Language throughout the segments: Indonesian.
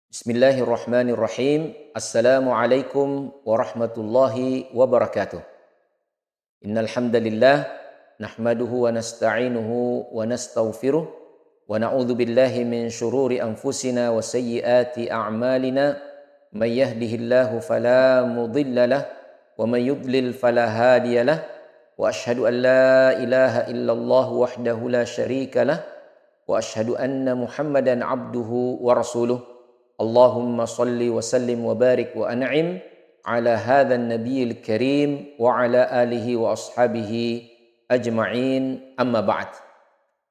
Bismillahirrahmanirrahim. Assalamualaikum warahmatullahi wabarakatuh. Innal hamdalillah nahmaduhu wa nasta'inuhu wa nastaghfiruh wa na'udzu billahi min shururi anfusina wa sayyiati a'malina. May yahdihillahu fala mudilla lah wa may yudlil fala hadiyalah. Wa asyhadu an la ilaha illallah wahdahu la syarika lah wa asyhadu anna Muhammadan abduhu wa rasuluh. Allahumma salli wa sallim wa barik wa an'im ala hadzal nabiyil karim wa ala alihi wa ashabihi ajma'in, amma ba'd.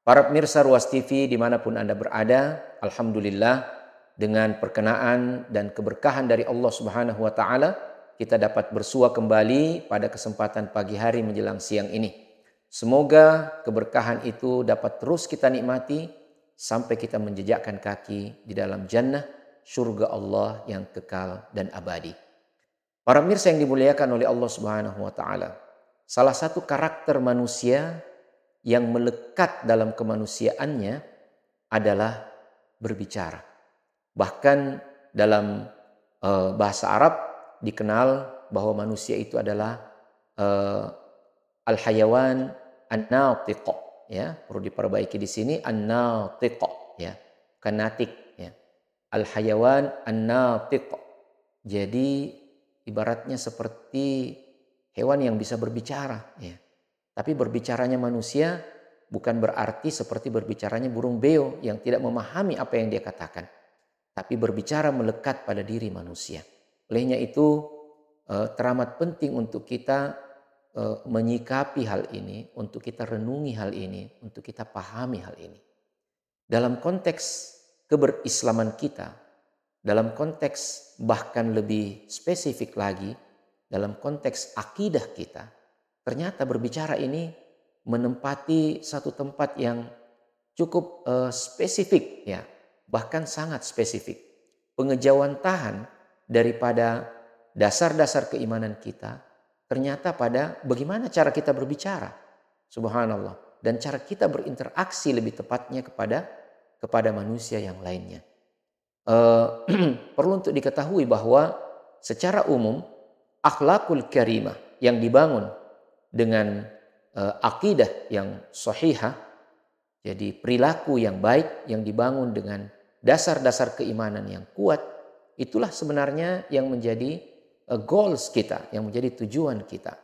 Para pemirsa Ruas TV dimanapun Anda berada, alhamdulillah dengan perkenaan dan keberkahan dari Allah Subhanahu wa taala kita dapat bersua kembali pada kesempatan pagi hari menjelang siang ini. Semoga keberkahan itu dapat terus kita nikmati sampai kita menjejakkan kaki di dalam jannah surga Allah yang kekal dan abadi. Para pemirsa yang dimuliakan oleh Allah Subhanahu wa taala, salah satu karakter manusia yang melekat dalam kemanusiaannya adalah berbicara. Bahkan dalam bahasa Arab dikenal bahwa manusia itu adalah al-hayawan an-natiq, ya, perlu diperbaiki di sini an-natiq, ya, bukan natik, ya. Al-hayawan an-natiq. Jadi ibaratnya seperti hewan yang bisa berbicara, ya. Tapi berbicaranya manusia bukan berarti seperti berbicaranya burung beo yang tidak memahami apa yang dia katakan. Tapi berbicara melekat pada diri manusia. Olehnya itu teramat penting untuk kita menyikapi hal ini, untuk kita renungi hal ini, untuk kita pahami hal ini. Dalam konteks keberislaman kita, dalam konteks bahkan lebih spesifik lagi, dalam konteks akidah kita, ternyata berbicara ini menempati satu tempat yang cukup spesifik, ya, bahkan sangat spesifik. Pengejawantahan daripada dasar-dasar keimanan kita ternyata pada bagaimana cara kita berbicara, subhanallah, dan cara kita berinteraksi lebih tepatnya kepada manusia yang lainnya. Perlu untuk diketahui bahwa secara umum akhlakul karimah yang dibangun dengan akidah yang sahihah, jadi perilaku yang baik yang dibangun dengan dasar-dasar keimanan yang kuat, itulah sebenarnya yang menjadi goals kita, yang menjadi tujuan kita.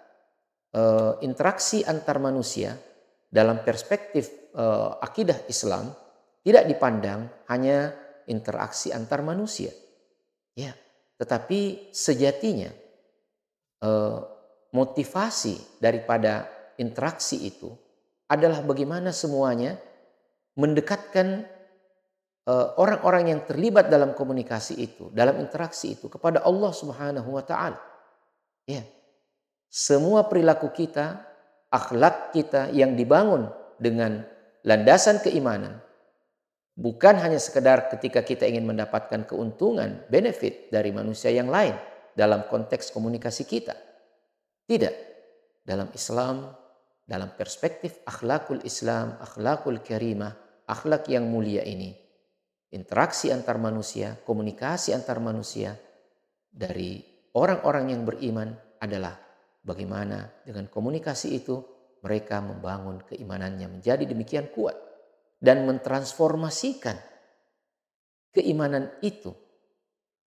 Interaksi antar manusia dalam perspektif akidah Islam tidak dipandang hanya interaksi antar manusia, ya, tetapi sejatinya motivasi daripada interaksi itu adalah bagaimana semuanya mendekatkan orang-orang yang terlibat dalam komunikasi itu, dalam interaksi itu kepada Allah Subhanahu wa taala. Ya. Semua perilaku kita, akhlak kita yang dibangun dengan landasan keimanan, bukan hanya sekedar ketika kita ingin mendapatkan keuntungan, benefit dari manusia yang lain dalam konteks komunikasi kita. Tidak. Dalam Islam, dalam perspektif akhlakul Islam, akhlakul karimah, akhlak yang mulia ini, interaksi antar manusia, komunikasi antar manusia dari orang-orang yang beriman adalah bagaimana dengan komunikasi itu mereka membangun keimanannya menjadi demikian kuat dan mentransformasikan keimanan itu,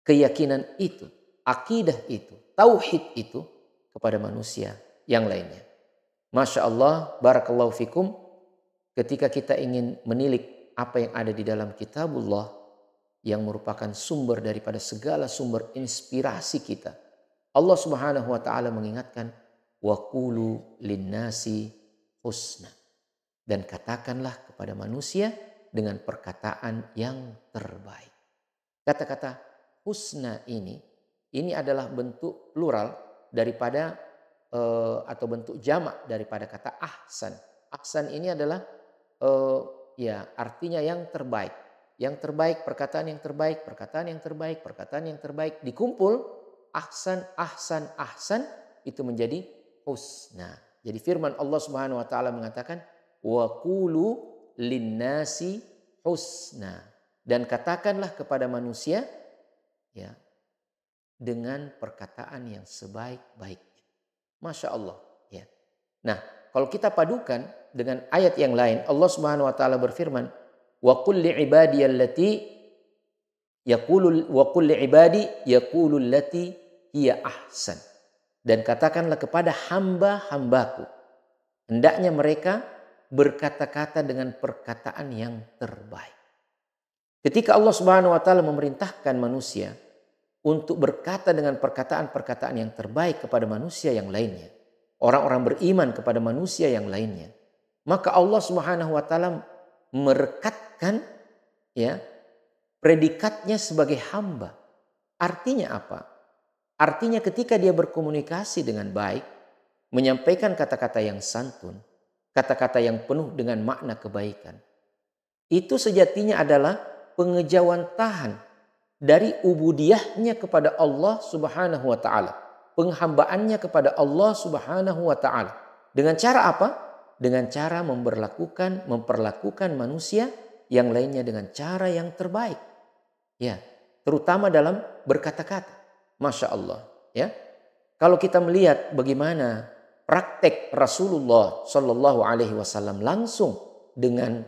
keyakinan itu, akidah itu, tauhid itu kepada manusia yang lainnya. Masya Allah, barakallahu fikum, ketika kita ingin menilik apa yang ada di dalam kitabullah yang merupakan sumber daripada segala sumber inspirasi kita, Allah Subhanahu wa taala mengingatkan wa qulu linnasi husna, dan katakanlah kepada manusia dengan perkataan yang terbaik. Kata-kata husna ini adalah bentuk plural daripada atau bentuk jamak daripada kata ahsan. Ahsan ini adalah ya artinya yang terbaik. Yang terbaik, perkataan yang terbaik, perkataan yang terbaik, perkataan yang terbaik dikumpul, ahsan, ahsan, ahsan, itu menjadi husna. Jadi firman Allah Subhanahu wa taala mengatakan wa qulu linnasi husna, dan katakanlah kepada manusia ya, dengan perkataan yang sebaik-baiknya. Masya Allah. Ya. Nah, kalau kita padukan dengan ayat yang lain, Allah Subhanahu wa taala berfirman, "Wa qul li ibadiyallati yaqulu allati hiya ahsan." Dan katakanlah kepada hamba-hambaku, hendaknya mereka berkata-kata dengan perkataan yang terbaik. Ketika Allah Subhanahu wa taala memerintahkan manusia untuk berkata dengan perkataan-perkataan yang terbaik kepada manusia yang lainnya, orang-orang beriman kepada manusia yang lainnya, maka Allah Subhanahu wa taala merekatkan ya predikatnya sebagai hamba. Artinya apa? Artinya ketika dia berkomunikasi dengan baik, menyampaikan kata-kata yang santun, kata-kata yang penuh dengan makna kebaikan, itu sejatinya adalah pengejawantahan dari ubudiyahnya kepada Allah Subhanahu wa taala, penghambaannya kepada Allah Subhanahu wa taala. Dengan cara apa? Dengan cara memperlakukan manusia yang lainnya dengan cara yang terbaik. Ya, terutama dalam berkata-kata. Masya Allah, ya. Kalau kita melihat bagaimana praktek Rasulullah Shallallahu Alaihi Wasallam langsung dengan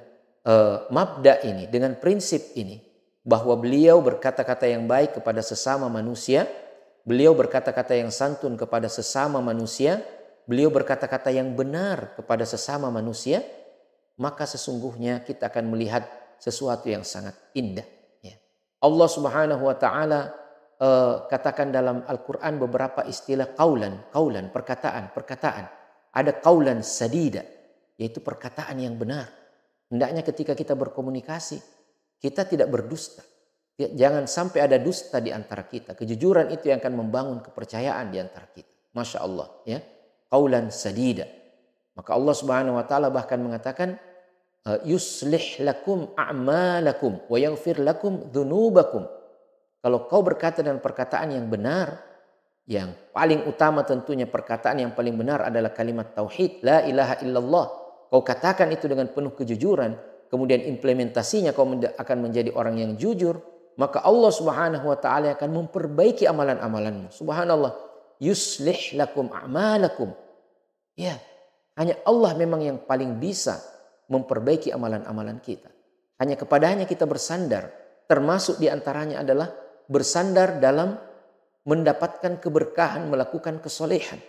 mabda ini, dengan prinsip ini, bahwa beliau berkata-kata yang baik kepada sesama manusia, beliau berkata-kata yang santun kepada sesama manusia, beliau berkata-kata yang benar kepada sesama manusia, maka sesungguhnya kita akan melihat sesuatu yang sangat indah. Ya. Allah Subhanahu wa taala katakan dalam Al-Quran beberapa istilah kaulan, perkataan. Ada kaulan sadida, yaitu perkataan yang benar. Hendaknya ketika kita berkomunikasi, kita tidak berdusta. Jangan sampai ada dusta di antara kita. Kejujuran itu yang akan membangun kepercayaan di antara kita. Masya Allah, ya. Kaulan sadida. Maka Allah Subhanahu wa taala bahkan mengatakan, yuslih lakum a'malakum wa yaghfir lakum dzunubakum. Kalau kau berkata dengan perkataan yang benar, yang paling utama tentunya perkataan yang paling benar adalah kalimat tauhid, la ilaha illallah. Kau katakan itu dengan penuh kejujuran, kemudian implementasinya kau akan menjadi orang yang jujur, maka Allah Subhanahu wa taala akan memperbaiki amalan-amalanmu. Subhanallah, yuslih lakum a'malakum. Ya, hanya Allah memang yang paling bisa memperbaiki amalan-amalan kita. Hanya kepadanya kita bersandar, termasuk diantaranya adalah bersandar dalam mendapatkan keberkahan, melakukan kesolehan.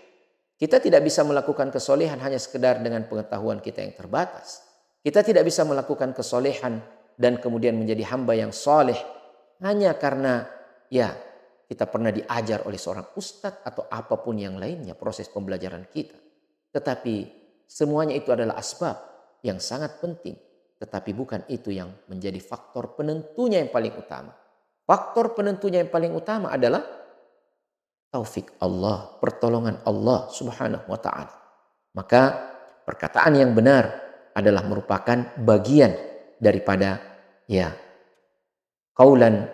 Kita tidak bisa melakukan kesolehan hanya sekedar dengan pengetahuan kita yang terbatas. Kita tidak bisa melakukan kesolehan dan kemudian menjadi hamba yang soleh hanya karena ya kita pernah diajar oleh seorang ustadz atau apapun yang lainnya proses pembelajaran kita. Tetapi semuanya itu adalah asbab yang sangat penting. Tetapi bukan itu yang menjadi faktor penentunya yang paling utama. Faktor penentunya yang paling utama adalah taufik Allah, pertolongan Allah Subhanahu wa taala. Maka perkataan yang benar adalah merupakan bagian daripada ya qaulan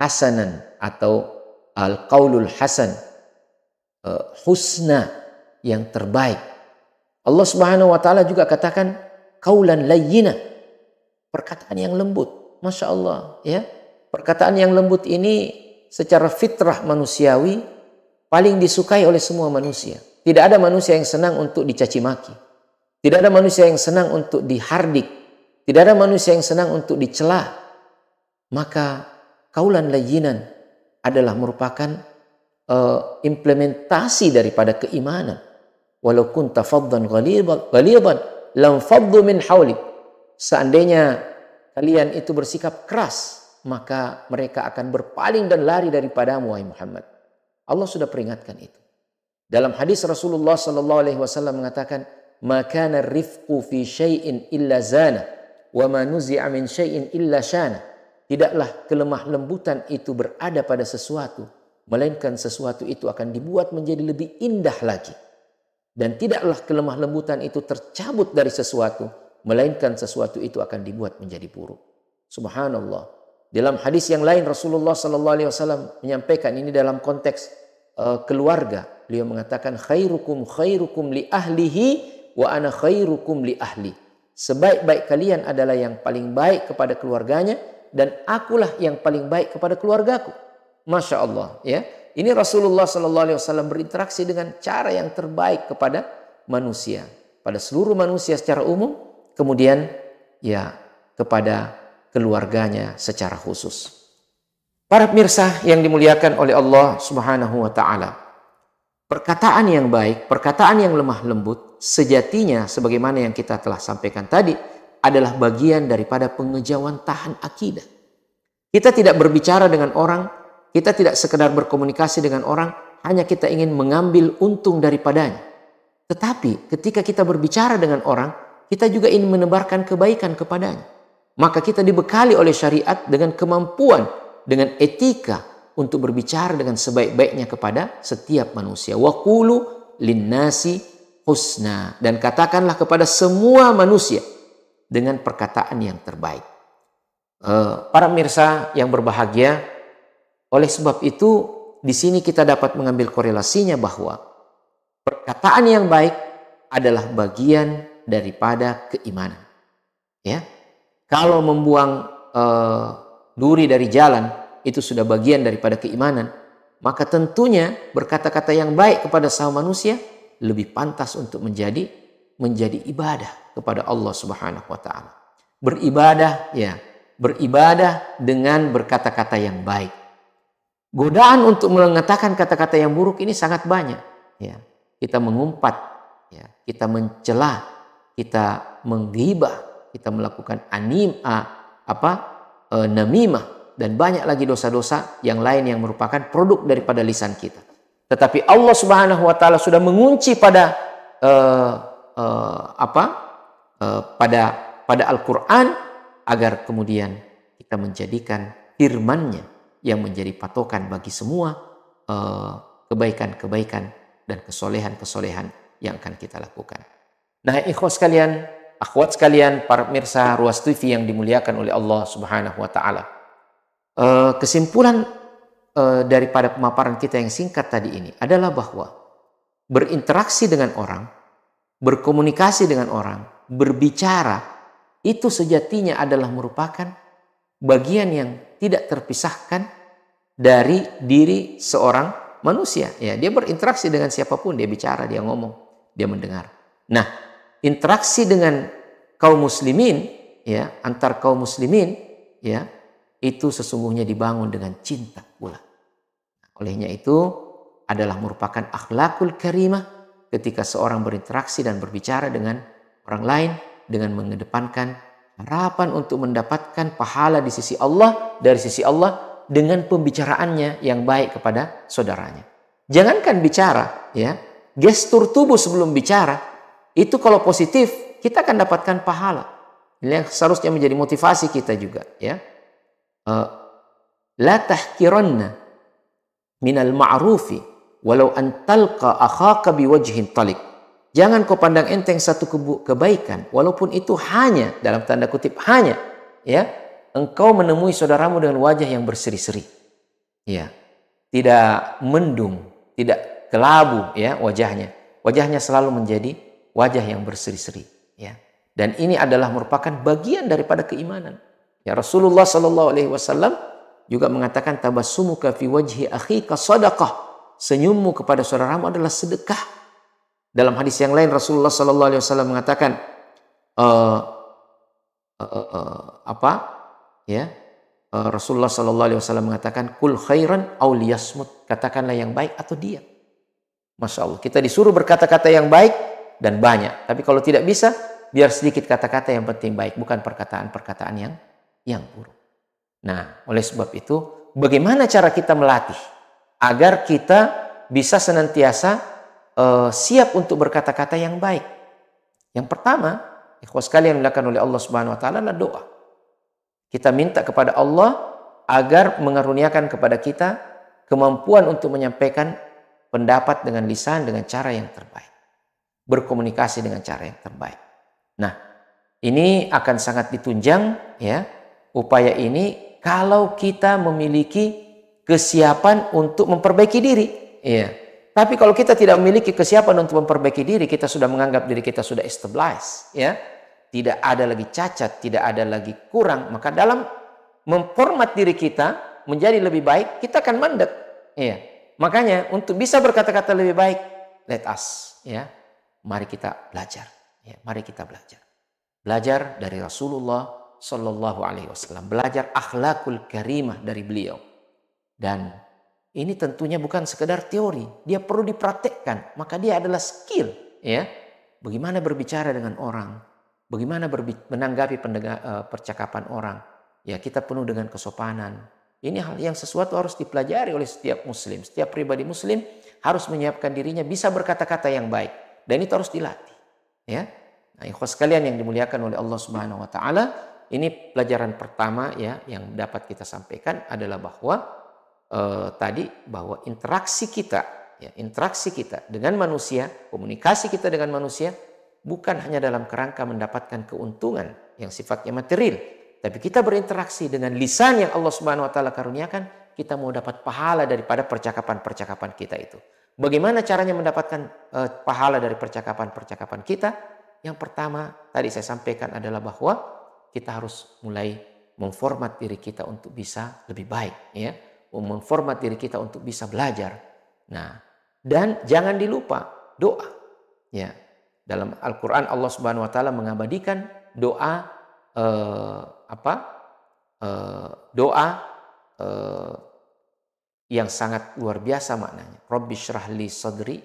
hasanan atau al-qaulul hasan, husna yang terbaik. Allah Subhanahu wa taala juga katakan qaulan layyina, perkataan yang lembut. Masya Allah, ya. Perkataan yang lembut ini secara fitrah manusiawi paling disukai oleh semua manusia. Tidak ada manusia yang senang untuk dicaci maki. Tidak ada manusia yang senang untuk dihardik. Tidak ada manusia yang senang untuk dicela. Maka qaulan layyinan adalah merupakan implementasi daripada keimanan. Walau kunta faddan ghalidan lam faddu min hawlik. Seandainya kalian itu bersikap keras, maka mereka akan berpaling dan lari daripadamu, wahai Muhammad. Allah sudah peringatkan itu. Dalam hadis Rasulullah sallallahu alaihi wasallam mengatakan, "Ma kana rifqu fi syai'in illa zana, wa ma nuzi'a min syai'in illa syana." Tidaklah kelemah lembutan itu berada pada sesuatu, melainkan sesuatu itu akan dibuat menjadi lebih indah lagi. Dan tidaklah kelemah lembutan itu tercabut dari sesuatu, melainkan sesuatu itu akan dibuat menjadi buruk. Subhanallah. Dalam hadis yang lain Rasulullah sallallahu alaihi wasallam menyampaikan ini dalam konteks keluarga. Beliau mengatakan khairukum li ahlihi wa ana khairukum li ahli. Sebaik-baik kalian adalah yang paling baik kepada keluarganya dan akulah yang paling baik kepada keluargaku. Masya Allah, ya. Ini Rasulullah Sallallahu Alaihi Wasallam berinteraksi dengan cara yang terbaik kepada manusia, pada seluruh manusia secara umum, kemudian ya kepada keluarganya secara khusus. Para pemirsa yang dimuliakan oleh Allah Subhanahu wa taala. Perkataan yang baik, perkataan yang lemah lembut sejatinya sebagaimana yang kita telah sampaikan tadi adalah bagian daripada pengejawantahan akidah. Kita tidak berbicara dengan orang, kita tidak sekedar berkomunikasi dengan orang hanya kita ingin mengambil untung daripadanya. Tetapi ketika kita berbicara dengan orang, kita juga ingin menebarkan kebaikan kepadanya. Maka kita dibekali oleh syariat dengan kemampuan, dengan etika untuk berbicara dengan sebaik-baiknya kepada setiap manusia. Wa qulu linnasi husna, dan katakanlah kepada semua manusia dengan perkataan yang terbaik. Para pemirsa yang berbahagia, oleh sebab itu di sini kita dapat mengambil korelasinya bahwa perkataan yang baik adalah bagian daripada keimanan. Ya, kalau membuang duri dari jalan itu sudah bagian daripada keimanan, maka tentunya berkata-kata yang baik kepada sama manusia lebih pantas untuk menjadi ibadah kepada Allah Subhanahu wa taala. Beribadah dengan berkata-kata yang baik. Godaan untuk mengatakan kata-kata yang buruk ini sangat banyak, ya. Kita mengumpat, ya, kita mencela, kita menggibah, kita melakukan namimah, dan banyak lagi dosa-dosa yang lain yang merupakan produk daripada lisan kita. Tetapi Allah Subhanahu wa taala sudah mengunci pada pada Al-Qur'an agar kemudian kita menjadikan firman-Nya yang menjadi patokan bagi semua kebaikan-kebaikan dan kesolehan-kesolehan yang akan kita lakukan. Nah, ikhwas sekalian, akhwat sekalian, para pemirsa Ruas TV yang dimuliakan oleh Allah Subhanahu wa taala. Kesimpulan daripada pemaparan kita yang singkat tadi ini adalah bahwa berinteraksi dengan orang, berkomunikasi dengan orang, berbicara itu sejatinya adalah merupakan bagian yang tidak terpisahkan dari diri seorang manusia. Ya, dia berinteraksi dengan siapapun, dia bicara, dia ngomong, dia mendengar. Nah, interaksi dengan kaum muslimin, ya, antar kaum muslimin, ya, itu sesungguhnya dibangun dengan cinta pula. Olehnya itu adalah merupakan akhlakul karimah ketika seorang berinteraksi dan berbicara dengan orang lain dengan mengedepankan harapan untuk mendapatkan pahala di sisi Allah, dari sisi Allah, dengan pembicaraannya yang baik kepada saudaranya. Jangankan bicara, ya, gestur tubuh sebelum bicara itu kalau positif kita akan dapatkan pahala. Ini yang seharusnya menjadi motivasi kita juga, ya. La tahkiranna minal ma'rufi walau an talqa akhaka biwajhin talik. Jangan kau pandang enteng satu kebaikan walaupun itu hanya, dalam tanda kutip hanya, ya, engkau menemui saudaramu dengan wajah yang berseri-seri, ya, tidak mendung, tidak kelabu, ya, wajahnya selalu menjadi wajah yang berseri-seri, ya. Dan ini adalah merupakan bagian daripada keimanan. Ya, Rasulullah Sallallahu Alaihi Wasallam juga mengatakan tabassumuka fi wajhi akhika sadaqah. Senyummu kepada saudaramu adalah sedekah. Dalam hadis yang lain Rasulullah Sallallahu Alaihi Wasallam mengatakan Rasulullah Sallallahu Alaihi Wasallam mengatakan kul khairan aw liyasmut, katakanlah yang baik atau diam. Masya Allah, kita disuruh berkata-kata yang baik dan banyak. Tapi kalau tidak bisa, biar sedikit kata-kata yang penting baik, bukan perkataan-perkataan yang buruk. Nah, oleh sebab itu, bagaimana cara kita melatih agar kita bisa senantiasa siap untuk berkata-kata yang baik? Yang pertama, ikhwas sekalian dimuliakan oleh Allah Subhanahu wa taala, adalah doa. Kita minta kepada Allah agar mengaruniakan kepada kita kemampuan untuk menyampaikan pendapat dengan lisan dengan cara yang terbaik. Berkomunikasi dengan cara yang terbaik. Nah, ini akan sangat ditunjang, ya, upaya ini kalau kita memiliki kesiapan untuk memperbaiki diri, ya. Tapi kalau kita tidak memiliki kesiapan untuk memperbaiki diri, kita sudah menganggap diri kita sudah established, ya. Tidak ada lagi cacat, tidak ada lagi kurang, maka dalam memformat diri kita, menjadi lebih baik, kita akan mandek. Iya. Makanya untuk bisa berkata-kata lebih baik, let us, ya, mari kita belajar. Ya, mari kita belajar. Belajar dari Rasulullah Shallallahu Alaihi Wasallam. Belajar akhlakul karimah dari beliau. Dan ini tentunya bukan sekedar teori, dia perlu dipraktekkan. Maka dia adalah skill, ya. Bagaimana berbicara dengan orang, bagaimana menanggapi percakapan orang. Ya, kita penuh dengan kesopanan. Ini hal yang sesuatu harus dipelajari oleh setiap muslim. Setiap pribadi muslim harus menyiapkan dirinya bisa berkata-kata yang baik. Dan itu harus dilatih. Ya. Nah, ikhwas sekalian yang dimuliakan oleh Allah Subhanahu wa taala, ini pelajaran pertama ya yang dapat kita sampaikan adalah bahwa bahwa interaksi kita dengan manusia, komunikasi kita dengan manusia bukan hanya dalam kerangka mendapatkan keuntungan yang sifatnya material, tapi kita berinteraksi dengan lisan yang Allah Subhanahu wa taala karuniakan, kita mau dapat pahala daripada percakapan-percakapan kita itu. Bagaimana caranya mendapatkan pahala dari percakapan-percakapan kita? Yang pertama tadi saya sampaikan adalah bahwa kita harus mulai memformat diri kita untuk bisa lebih baik, ya. Memformat diri kita untuk bisa belajar. Nah, dan jangan dilupa doa. Ya, dalam Al-Quran Allah Subhanahu Wa Taala mengabadikan doa doa yang sangat luar biasa maknanya. Rabbi syrah li sadri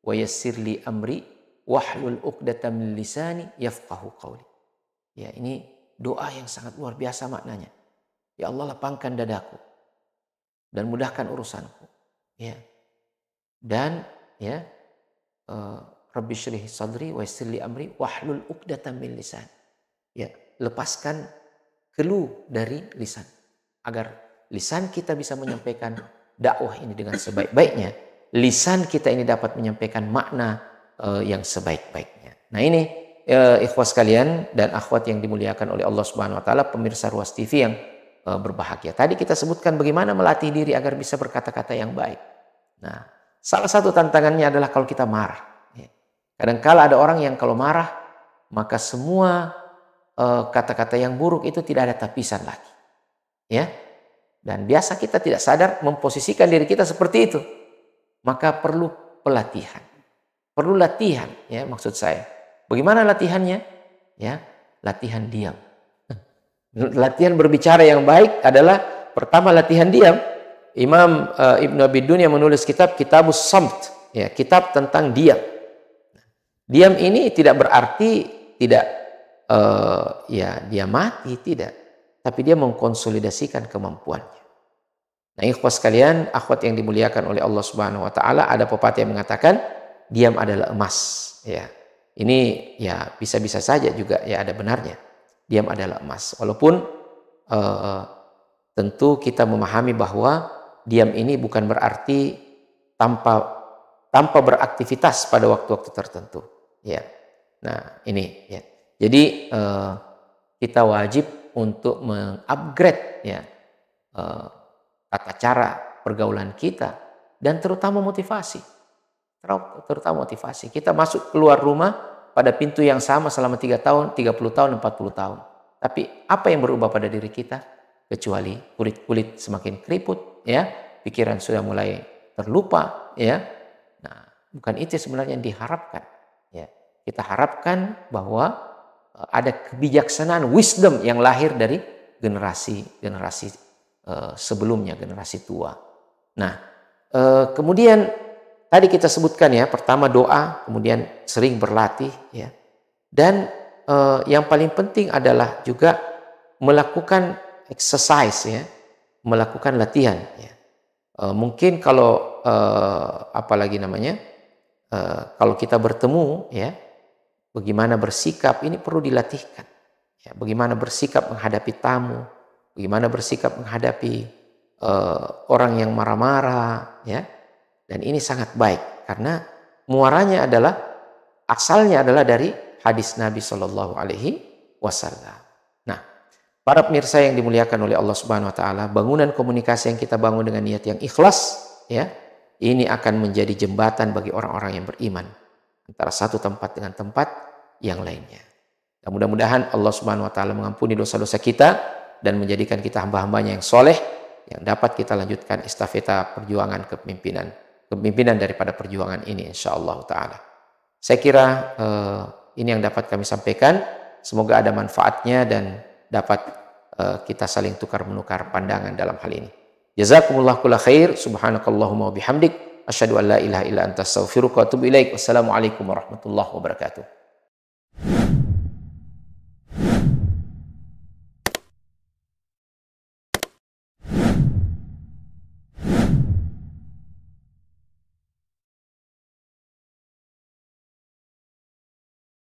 wa yassir li amri wahlul 'uqdatam min lisani yafqahu qawli. Ya, ini doa yang sangat luar biasa maknanya. Ya Allah, lapangkan dadaku dan mudahkan urusanku. Ya. Dan ya Rabbi syrih sadri wa yassir li amri wahlul 'uqdatam min lisani. Ya, lepaskan keluh dari lisan agar lisan kita bisa menyampaikan dakwah ini dengan sebaik-baiknya. Lisan kita ini dapat menyampaikan makna yang sebaik-baiknya. Nah, ini ikhwas sekalian dan akhwat yang dimuliakan oleh Allah Subhanahu wa taala, pemirsa Ruas TV yang berbahagia. Tadi kita sebutkan bagaimana melatih diri agar bisa berkata-kata yang baik. Nah, salah satu tantangannya adalah kalau kita marah. Kadang-kala ada orang yang kalau marah, maka semua kata-kata yang buruk itu tidak ada tapisan lagi. Ya. Dan biasa kita tidak sadar memposisikan diri kita seperti itu. Maka perlu pelatihan. Perlu latihan, ya, maksud saya. Bagaimana latihannya? Ya, latihan diam. Latihan berbicara yang baik adalah pertama latihan diam. Imam Ibn Abi Dunya menulis Kitabus Samt, ya, kitab tentang diam. Diam ini tidak berarti tidak dia mati, tidak, tapi dia mengkonsolidasikan kemampuannya. Nah, ikhwas sekalian, akhwat yang dimuliakan oleh Allah Subhanahu wa taala, ada pepatah yang mengatakan diam adalah emas, ya. Ini ya bisa-bisa saja juga ya ada benarnya. Diam adalah emas. Walaupun tentu kita memahami bahwa diam ini bukan berarti tanpa beraktivitas pada waktu-waktu tertentu, ya. Nah, ini ya. Jadi kita wajib untuk mengupgrade ya tata cara pergaulan kita dan terutama motivasi. Terutama motivasi. Kita masuk keluar rumah pada pintu yang sama selama 3 tahun, 30 tahun, 40 tahun. Tapi apa yang berubah pada diri kita? Kecuali kulit semakin keriput, ya, pikiran sudah mulai terlupa, ya. Nah, bukan itu sebenarnya yang diharapkan. Ya, kita harapkan bahwa ada kebijaksanaan, wisdom yang lahir dari generasi sebelumnya, generasi tua. Nah, kemudian tadi kita sebutkan ya, pertama doa, kemudian sering berlatih, ya, dan yang paling penting adalah juga melakukan exercise, ya, melakukan latihan. Ya. Mungkin kalau kalau kita bertemu, ya. Bagaimana bersikap ini perlu dilatihkan. Ya, bagaimana bersikap menghadapi tamu, bagaimana bersikap menghadapi orang yang marah-marah, ya. Dan ini sangat baik karena muaranya asalnya adalah dari hadis Nabi Shallallahu Alaihi Wasallam. Nah, para pemirsa yang dimuliakan oleh Allah Subhanahu Wa Taala, bangunan komunikasi yang kita bangun dengan niat yang ikhlas, ya, ini akan menjadi jembatan bagi orang-orang yang beriman antara satu tempat dengan tempat yang lainnya. Dan mudah-mudahan Allah Subhanahu wa taala mengampuni dosa-dosa kita dan menjadikan kita hamba-hambanya yang soleh, yang dapat kita lanjutkan estafeta perjuangan kepemimpinan daripada perjuangan ini insyaallah taala. Saya kira ini yang dapat kami sampaikan. Semoga ada manfaatnya dan dapat kita saling tukar menukar pandangan dalam hal ini. Jazakumullah kulla khair. Subhanakallahumma wa bihamdik asyhadu an la ilaha illa anta astaghfiruka wa atubu ilaik. Wassalamualaikum warahmatullahi wabarakatuh.